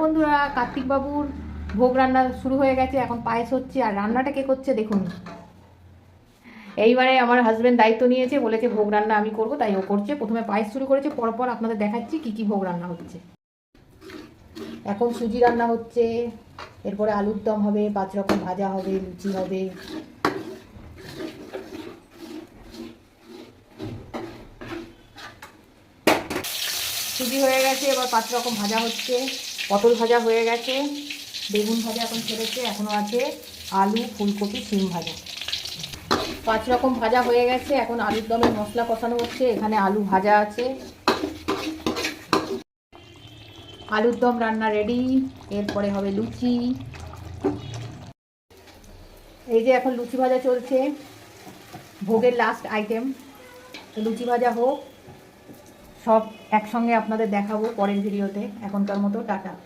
বন্ধুরা, কার্তিক বাবুর ভোগ রান্না শুরু হয়ে গেছে। এখন পায়েস হচ্ছে, আর রান্নাটা কে করছে দেখুন। এইবারে আমার হাজবেন্ড দায়িত্ব নিয়েছে, বলেছে ভোগ রান্না আমি করব, তাই ও করছে। প্রথমে পায়েস শুরু করেছে, পরপর আপনাদের দেখাচ্ছি কি কি ভোগ রান্না হচ্ছে। এখন সুজি রান্না হচ্ছে, এরপরে আলুর দম হবে, 5 রকম ভাজা হবে, লুচি হবে। সুজি হয়ে গেছে, এবার 5 রকম ভাজা হচ্ছে। পটল ভাজা হয়ে গেছে, বেগুন ভাজা এখন ছেড়েছে, এখনও আছে আলু, ফুলকপি, সিম ভাজা। 5 রকম ভাজা হয়ে গেছে। এখন আলুর দমের মশলা কষানো হচ্ছে। এখানে আলু ভাজা আছে, আলুর দম রান্না রেডি। এরপরে হবে লুচি। এই যে এখন লুচি ভাজা চলছে, ভোগের লাস্ট আইটেম। লুচি ভাজা হোক, সব একসঙ্গে আপনাদের দেখাবো পরের ভিডিওতে। এখনকার মতো টাটা।